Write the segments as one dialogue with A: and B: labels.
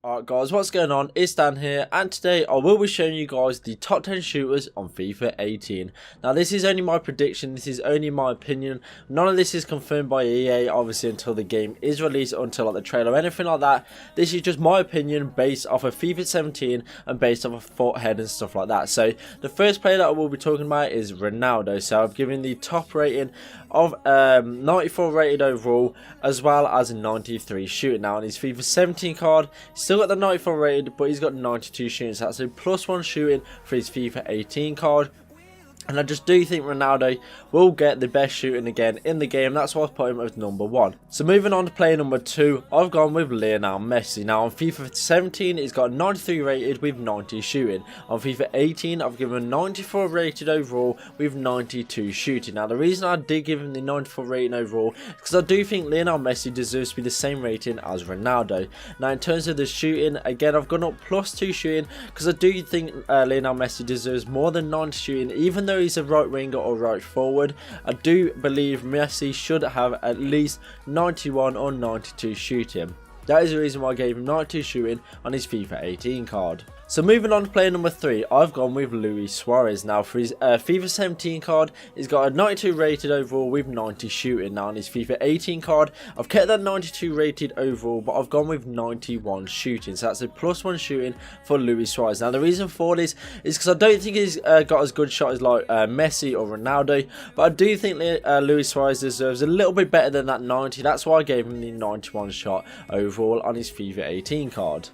A: Alright guys, what's going on? It's Dan here, and today I will be showing you guys the top 10 shooters on FIFA 18. Now this is only my prediction, this is only my opinion. None of this is confirmed by EA obviously until the game is released, until like the trailer or anything like that. This is just my opinion based off of FIFA 17 and based off of foot head and stuff like that. So the first player that I will be talking about is Ronaldo. So I've given the top rating of 94 rated overall, as well as 93 shooting. Now on his FIFA 17 card, still got the 94 rated, but he's got 92 shooting, so that's a +1 shooting for his FIFA 18 card. And I just do think Ronaldo will get the best shooting again in the game. That's why I've put him as number 1. So moving on to player number 2, I've gone with Lionel Messi. Now on FIFA 17, he's got 93 rated with 90 shooting. On FIFA 18, I've given 94 rated overall with 92 shooting. Now the reason I did give him the 94 rating overall is because I do think Lionel Messi deserves to be the same rating as Ronaldo. Now in terms of the shooting, again I've gone up +2 shooting because I do think Lionel Messi deserves more than 90 shooting, even though he's a right winger or right forward. I do believe Messi should have at least 91 or 92 shooting. That is the reason why I gave him 92 shooting on his FIFA 18 card. So moving on to player number 3, I've gone with Luis Suarez. Now for his FIFA 17 card, he's got a 92 rated overall with 90 shooting. Now on his FIFA 18 card, I've kept that 92 rated overall, but I've gone with 91 shooting. So that's a +1 shooting for Luis Suarez. Now the reason for this is because I don't think he's got as good shot as like Messi or Ronaldo, but I do think Luis Suarez deserves a little bit better than that 90. That's why I gave him the 91 shot overall on his FIFA 18 card.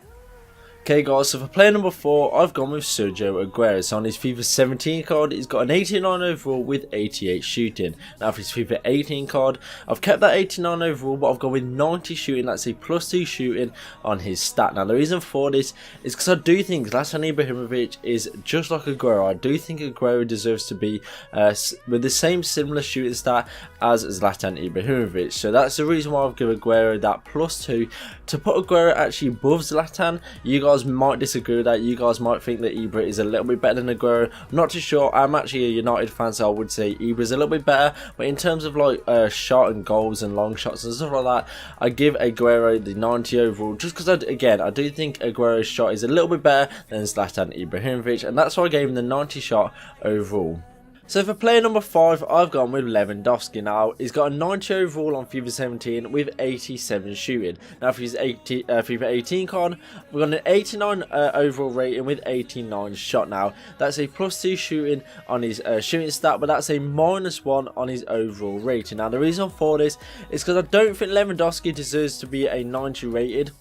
A: Okay guys, so for player number 4, I've gone with Sergio Aguero. So on his FIFA 17 card, he's got an 89 overall with 88 shooting. Now for his FIFA 18 card, I've kept that 89 overall, but I've gone with 90 shooting. That's a +2 shooting on his stat. Now the reason for this is because I do think Zlatan Ibrahimovic is just like Aguero. I do think Aguero deserves to be with the same similar shooting stat as Zlatan Ibrahimovic. So that's the reason why I've given Aguero that +2 to put Aguero actually above Zlatan. You guys might disagree with that. You guys might think that Ibra is a little bit better than Aguero. I'm not too sure. I'm actually a United fan, so I would say Ibra's a little bit better. But in terms of like shot and goals and long shots and stuff like that, I give Aguero the 90 overall, just because again I do think Aguero's shot is a little bit better than Zlatan Ibrahimovic, and that's why I gave him the 90 shot overall. So for player number 5, I've gone with Levendusky. Now he's got a 90 overall on FIFA 17 with 87 shooting. Now for his FIFA 18 card, we've got an 89 overall rating with 89 shot. Now that's a +2 shooting on his shooting stat, but that's a -1 on his overall rating. Now the reason for this is because I don't think Lewandowski deserves to be a 90 rated.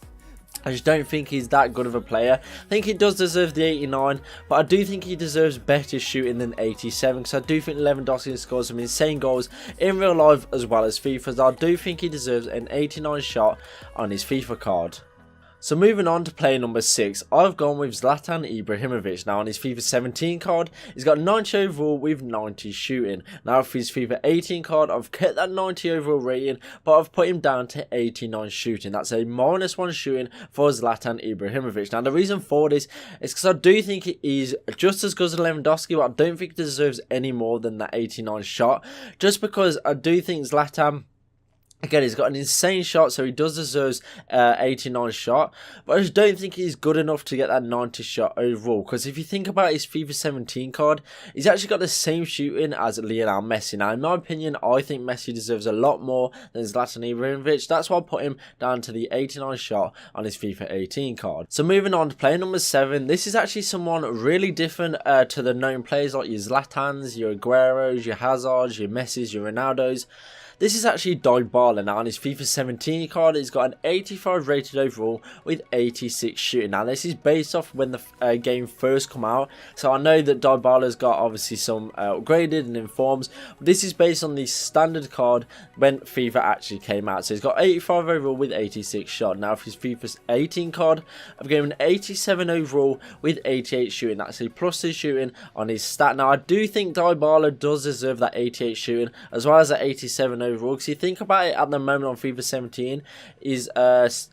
A: I just don't think he's that good of a player. I think he does deserve the 89, but I do think he deserves better shooting than 87, because I do think Lewandowski scores some insane goals in real life as well as FIFA. So I do think he deserves an 89 shot on his FIFA card. So moving on to player number 6, I've gone with Zlatan Ibrahimovic. Now on his FIFA 17 card, he's got 90 overall with 90 shooting. Now for his FIFA 18 card, I've kept that 90 overall rating, but I've put him down to 89 shooting. That's a -1 shooting for Zlatan Ibrahimovic. Now the reason for this is because I do think he's just as good as Lewandowski, but I don't think he deserves any more than that 89 shot. Just because I do think Zlatan, again, he's got an insane shot, so he does deserve 89 shot, but I just don't think he's good enough to get that 90 shot overall. Because if you think about his FIFA 17 card, he's actually got the same shooting as Lionel Messi. Now in my opinion, I think Messi deserves a lot more than Zlatan Ibrahimovic. That's why I put him down to the 89 shot on his FIFA 18 card. So moving on to player number 7, this is actually someone really different to the known players like your Zlatans, your Agueros, your Hazards, your Messis, your Ronaldos. This is actually Dybala. Now on his FIFA 17 card, he's got an 85 rated overall with 86 shooting. Now this is based off when the game first come out, so I know that Dybala's got obviously some upgraded and informs. This is based on the standard card when FIFA actually came out. So he's got 85 overall with 86 shot. Now for his FIFA 18 card, I've given an 87 overall with 88 shooting. That's a +2 shooting on his stat. Now I do think Dybala does deserve that 88 shooting as well as that 87 overall overall. Because you think about it, at the moment on FIFA 17, his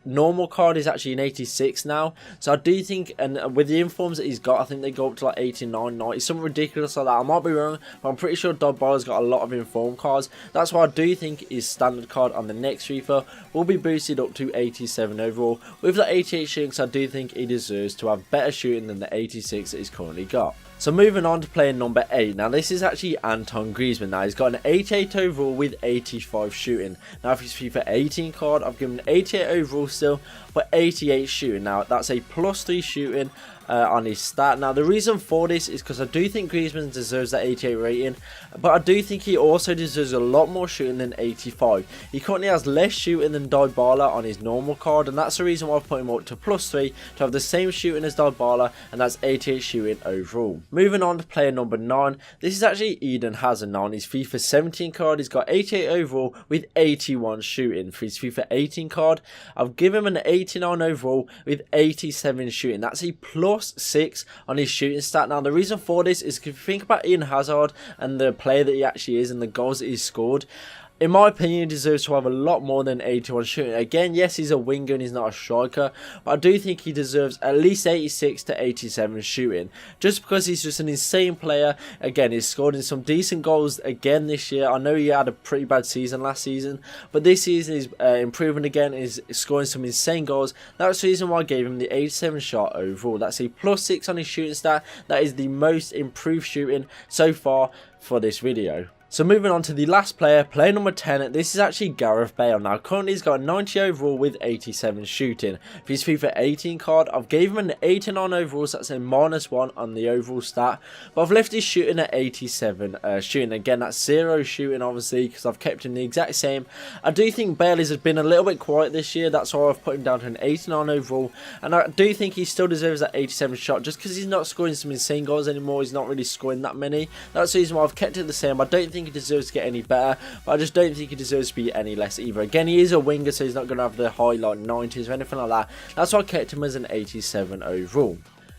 A: normal card is actually an 86 now. So I do think, and with the informs that he's got, I think they go up to like 89, 90, something ridiculous like that. I might be wrong, but I'm pretty sure Dybala's got a lot of inform cards. That's why I do think his standard card on the next FIFA will be boosted up to 87 overall. With the 88 shooting, I do think he deserves to have better shooting than the 86 that he's currently got. So moving on to player number 8. Now this is actually Antoine Griezmann. Now he's got an 88 overall with 85 shooting. Now for his FIFA 18 card, I've given 88 overall still, but 88 shooting. Now that's a +3 shooting on his stat. Now the reason for this is because I do think Griezmann deserves that 88 rating, but I do think he also deserves a lot more shooting than 85. He currently has less shooting than Dybala on his normal card, and that's the reason why I've put him up to +3 to have the same shooting as Dybala, and that's 88 shooting overall. Moving on to player number 9. This is actually Eden Hazard. Now on his FIFA 17 card, he's got 88 overall with 81 shooting. For his FIFA 18 card, I've given him an 89 overall with 87 shooting. That's a +6 on his shooting stat. Now the reason for this is if you think about Eden Hazard and the player that he actually is and the goals that he's scored, in my opinion, he deserves to have a lot more than 81 shooting. Again, yes, he's a winger and he's not a striker, but I do think he deserves at least 86 to 87 shooting, just because he's just an insane player. Again, he's scored in some decent goals again this year. I know he had a pretty bad season last season, but this season he's improving again, is scoring some insane goals. That's the reason why I gave him the 87 shot overall. That's a +6 on his shooting stat. That is the most improved shooting so far for this video. So moving on to the last player, player number 10, this is actually Gareth Bale. Now currently he's got a 90 overall with 87 shooting. For his FIFA 18 card, I've gave him an 89 overall, so that's a -1 on the overall stat. But I've left his shooting at 87 shooting. Again, that's 0 shooting obviously, because I've kept him the exact same. I do think Bale has been a little bit quiet this year, that's why I've put him down to an 89 overall. And I do think he still deserves that 87 shot, just because he's not scoring some insane goals anymore. He's not really scoring that many. That's the reason why I've kept it the same. I don't think he deserves to get any better, but I just don't think he deserves to be any less either. Again, he is a winger, so he's not going to have the high like 90s or anything like that. That's why I kept him as an 87 overall.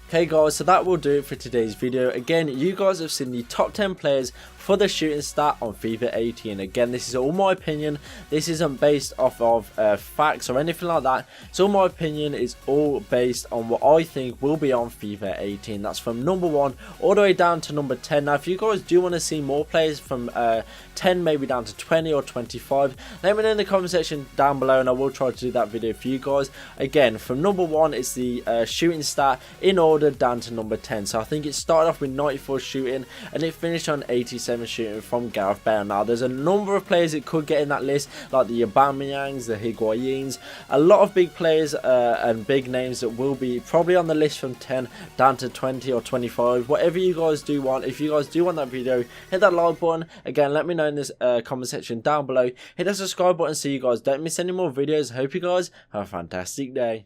A: Okay guys, so that will do it for today's video. Again, you guys have seen the top 10 players for the shooting stat on FIFA 18. Again, this is all my opinion. This isn't based off of facts or anything like that. It's all my opinion. It's all based on what I think will be on FIFA 18. That's from number 1 all the way down to number 10. Now, if you guys do want to see more players from 10 maybe down to 20 or 25, let me know in the comment section down below, and I will try to do that video for you guys. Again, from number 1, it's the shooting stat in order down to number 10. So I think it started off with 94 shooting and it finished on 87 shooting from Gareth Bale. Now there's a number of players that could get in that list, like the Aubameyangs, the Higuains, a lot of big players and big names that will be probably on the list from 10 down to 20 or 25, whatever you guys do want. If you guys do want that video, hit that like button. Again, let me know in this comment section down below. Hit that subscribe button so you guys don't miss any more videos. Hope you guys have a fantastic day.